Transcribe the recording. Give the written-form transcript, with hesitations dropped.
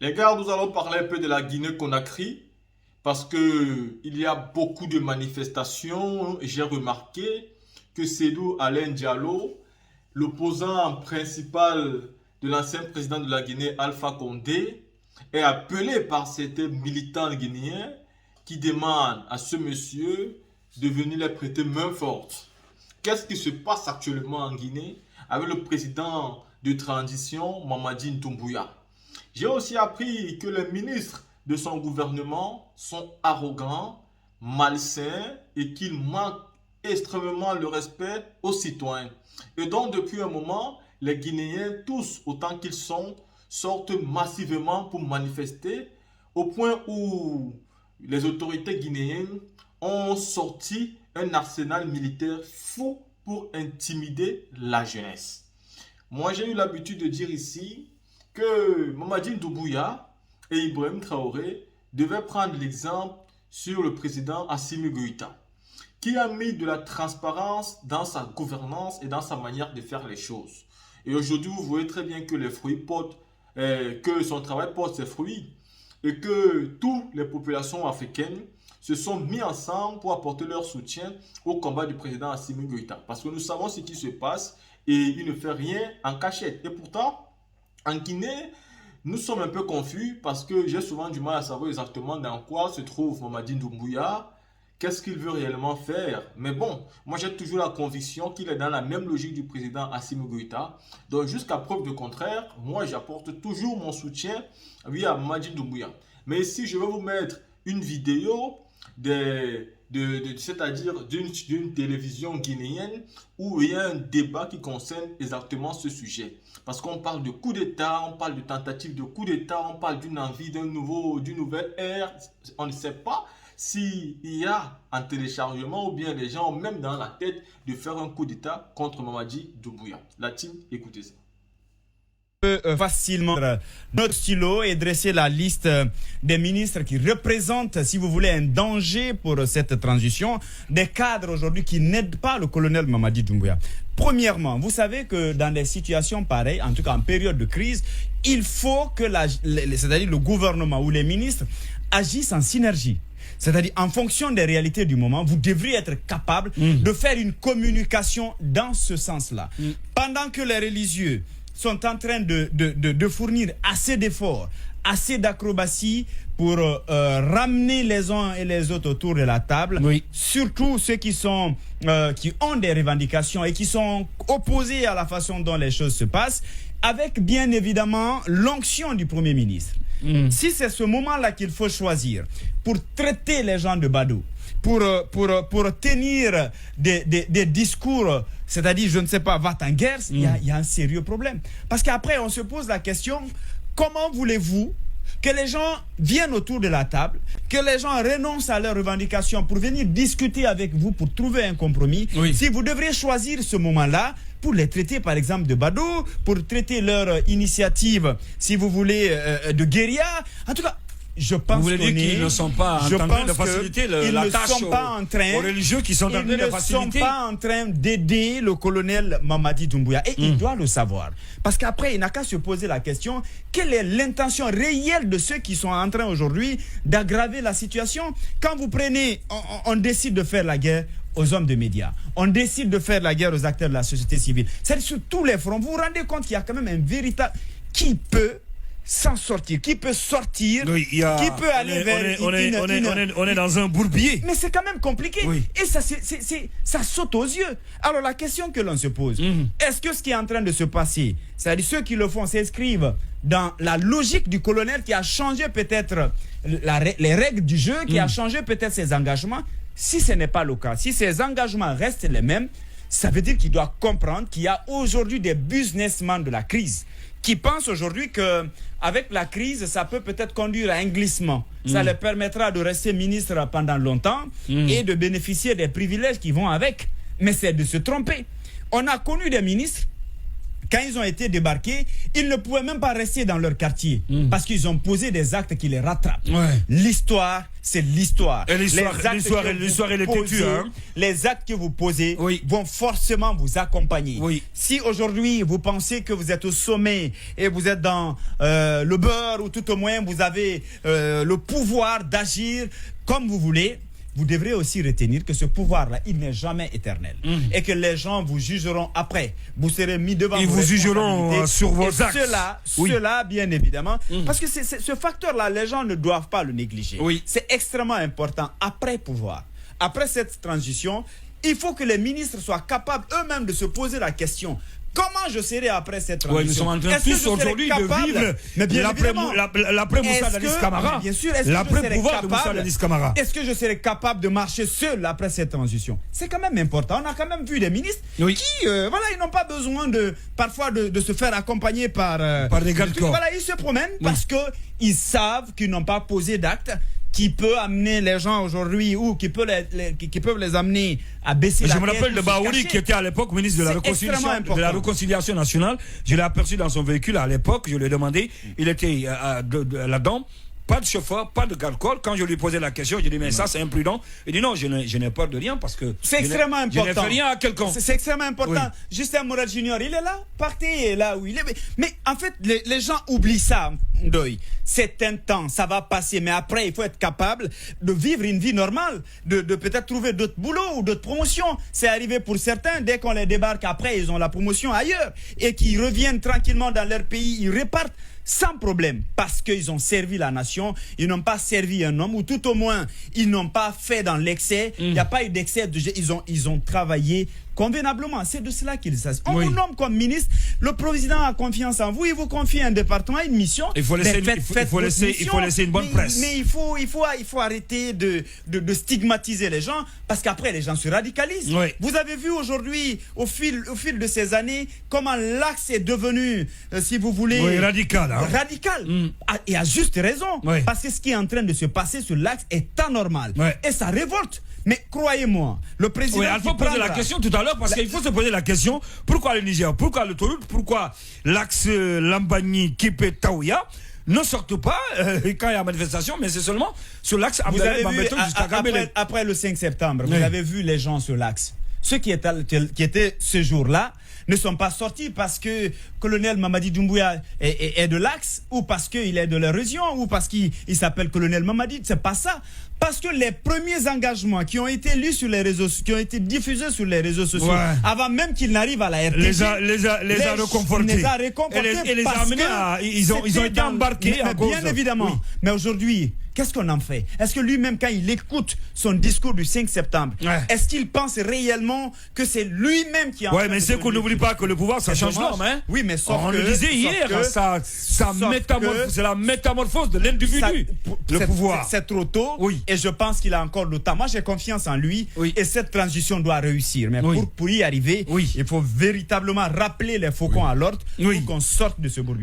Les gars, nous allons parler un peu de la Guinée-Conakry parce que il y a beaucoup de manifestations. J'ai remarqué que Sédou Alain Diallo, l'opposant principal de l'ancien président de la Guinée, Alpha Condé, est appelé par certains militants guinéens qui demandent à ce monsieur de venir les prêter main forte. Qu'est-ce qui se passe actuellement en Guinée avec le président de transition, Mamadi Doumbouya? J'ai aussi appris que les ministres de son gouvernement sont arrogants, malsains et qu'ils manquent extrêmement le respect aux citoyens. Et donc, depuis un moment, les Guinéens, tous autant qu'ils sont, sortent massivement pour manifester au point où les autorités guinéennes ont sorti un arsenal militaire fou pour intimider la jeunesse. Moi, j'ai eu l'habitude de dire ici que Mamadi Doumbouya et Ibrahim Traoré devaient prendre l'exemple sur le président Assimi Goïta, qui a mis de la transparence dans sa gouvernance et dans sa manière de faire les choses. Et aujourd'hui, vous voyez très bien que les fruits portent, que son travail porte ses fruits et que toutes les populations africaines se sont mis ensemble pour apporter leur soutien au combat du président Assimi Goïta. Parce que nous savons ce qui se passe et il ne fait rien en cachette. Et pourtant, en Guinée, nous sommes un peu confus parce que j'ai souvent du mal à savoir exactement dans quoi se trouve Mamadi Doumbouya, qu'est-ce qu'il veut réellement faire. Mais bon, moi j'ai toujours la conviction qu'il est dans la même logique du président Assimi Goïta. Donc jusqu'à preuve de contraire, moi j'apporte toujours mon soutien via Mamadi Doumbouya. Mais ici, je vais vous mettre une vidéo c'est-à-dire d'une télévision guinéenne où il y a un débat qui concerne exactement ce sujet. Parce qu'on parle de coup d'État, on parle de tentative de coup d'État, on parle d'une envie d'une nouvelle ère. On ne sait pas s'il y a un téléchargement ou bien les gens ont même dans la tête de faire un coup d'État contre Mamadi Doumbouya. La team, écoutez ça. Facilement notre stylo et dresser la liste des ministres qui représentent, si vous voulez, un danger pour cette transition, des cadres aujourd'hui qui n'aident pas le colonel Mamadi Doumbouya. Premièrement, vous savez que dans des situations pareilles, en tout cas en période de crise, il faut que c'est-à-dire le gouvernement ou les ministres agissent en synergie. C'est-à-dire, en fonction des réalités du moment, vous devriez être capable de faire une communication dans ce sens-là. Pendant que les religieux sont en train de fournir assez d'efforts, assez d'acrobatie pour ramener les uns et les autres autour de la table. Oui. Surtout ceux qui ont des revendications et qui sont opposés à la façon dont les choses se passent, avec bien évidemment l'onction du Premier ministre. Si c'est ce moment-là qu'il faut choisir pour traiter les gens de badauds, pour tenir des discours, c'est-à-dire, je ne sais pas, va en guerre, il y a un sérieux problème. Parce qu'après, on se pose la question, comment voulez-vous que les gens viennent autour de la table, que les gens renoncent à leurs revendications pour venir discuter avec vous, pour trouver un compromis, si vous devriez choisir ce moment-là pour les traiter, par exemple, de badauds, pour traiter leur initiative, si vous voulez, de guérilla. En tout cas, je pense vous voulez dire qu'ils ne sont pas en train de faciliter la tâche aux religieux qui sont en train de faciliter. Ils ne sont pas en train d'aider le colonel Mamadi Doumbouya. Et il doit le savoir. Parce qu'après, il n'a qu'à se poser la question, quelle est l'intention réelle de ceux qui sont en train aujourd'hui d'aggraver la situation? Quand vous prenez, on décide de faire la guerre aux hommes de médias. On décide de faire la guerre aux acteurs de la société civile. C'est sur tous les fronts. Vous vous rendez compte qu'il y a quand même un véritable... Qui peut s'en sortir, qui peut sortir, qui peut aller vers... On est dans un bourbier. Mais c'est quand même compliqué. Et ça saute aux yeux. Alors la question que l'on se pose, est-ce que ce qui est en train de se passer, c'est-à-dire ceux qui le font s'inscrivent dans la logique du colonel qui a changé peut-être les règles du jeu, qui a changé peut-être ses engagements? Si ce n'est pas le cas, si ses engagements restent les mêmes, ça veut dire qu'il doit comprendre qu'il y a aujourd'hui des businessmen de la crise qui pensent aujourd'hui qu'avec la crise, ça peut peut-être conduire à un glissement. Ça leur permettra de rester ministre pendant longtemps et de bénéficier des privilèges qui vont avec. Mais c'est de se tromper. On a connu des ministres, quand ils ont été débarqués, ils ne pouvaient même pas rester dans leur quartier parce qu'ils ont posé des actes qui les rattrapent. L'histoire, c'est l'histoire. Et l'histoire, elle est têtue. Les actes que vous posez vont forcément vous accompagner. Si aujourd'hui, vous pensez que vous êtes au sommet et vous êtes dans le beurre, ou tout au moins vous avez le pouvoir d'agir comme vous voulez, vous devrez aussi retenir que ce pouvoir-là, il n'est jamais éternel. Et que les gens vous jugeront après. Vous serez mis devant ils vos vous jugeront sur vos actes. Cela, bien évidemment. Parce que ce facteur-là, les gens ne doivent pas le négliger. C'est extrêmement important. Après pouvoir, après cette transition, il faut que les ministres soient capables eux-mêmes de se poser la question. Comment je serai après cette transition? Nous sommes en train tous aujourd'hui de vivre l'après-Moussa Dadis Camara. Bien sûr, l'après-pouvoir de Moussa Dadis Camara. Est-ce que je serai capable de marcher seul après cette transition? C'est quand même important. On a quand même vu des ministres qui, ils n'ont pas besoin parfois de se faire accompagner par des gardes corps. Voilà, ils se promènent parce qu'ils savent qu'ils n'ont pas posé d'acte qui peut amener les gens aujourd'hui ou qui peuvent les amener à baisser la tête. Je me rappelle de Baouri qui était à l'époque ministre de la Réconciliation nationale. Je l'ai aperçu dans son véhicule à l'époque. Je lui ai demandé, il était là-dedans. Pas de chauffeur, pas de garde-corps. Quand je lui posais la question, je lui ai dit, mais ça c'est imprudent. Il dit non, je n'ai peur de rien parce que c'est extrêmement important. Je n'ai fait rien à quelqu'un. C'est extrêmement important. Justin Mourad Junior, il est là, partez là où il est. Mais en fait, les gens oublient ça, Ndoye. C'est un temps, ça va passer. Mais après, il faut être capable de vivre une vie normale, de peut-être trouver d'autres boulots ou d'autres promotions. C'est arrivé pour certains, dès qu'on les débarque après, ils ont la promotion ailleurs. Et qu'ils reviennent tranquillement dans leur pays, ils repartent sans problème, parce qu'ils ont servi la nation, ils n'ont pas servi un homme, ou tout au moins, ils n'ont pas fait dans l'excès, il n'y a pas eu d'excès, ils ont travaillé convenablement, c'est de cela qu'il s'agit. On vous nomme comme ministre, le président a confiance en vous, il vous confie un département, une mission. Il faut laisser une bonne presse. Mais il faut arrêter de stigmatiser les gens, parce qu'après les gens se radicalisent. Vous avez vu aujourd'hui, au fil de ces années, comment l'axe est devenu, si vous voulez, radical. Radical. Et à juste raison, parce que ce qui est en train de se passer sur l'axe est anormal. Et ça révolte. Mais croyez-moi, le président. Il faut poser la question tout à l'heure parce qu'il faut se poser la question pourquoi le Niger, pourquoi le Toulouse, pourquoi l'axe Lambani, Kipé, Taouya ne sortent pas quand il y a manifestation, mais c'est seulement sur l'axe jusqu'à Gambélé. Après le 5 septembre, vous avez vu les gens sur l'axe. Ceux qui étaient ce jour-là ne sont pas sortis parce que colonel Mamadi Doumbouya est de l'axe, ou parce qu'il est de la région, ou parce qu'il s'appelle colonel Mamadi. C'est pas ça. Parce que les premiers engagements qui ont été lus sur les réseaux, qui ont été diffusés sur les réseaux sociaux, avant même qu'ils n'arrivent à la RTG, les a réconfortés. Et les a amenés ils ont été embarqués. Bien évidemment. Mais aujourd'hui, qu'est-ce qu'on en fait? Est-ce que lui-même, quand il écoute son discours du 5 septembre, est-ce qu'il pense réellement que c'est lui-même qui a... mais c'est qu'on n'oublie pas que le pouvoir, ça change l'homme. Oui, mais on le disait hier, c'est la métamorphose de l'individu, le pouvoir. C'est trop tôt, et je pense qu'il a encore le temps. Moi, j'ai confiance en lui, et cette transition doit réussir. Mais pour y arriver, il faut véritablement rappeler les faucons à l'ordre pour qu'on sorte de ce bourbier.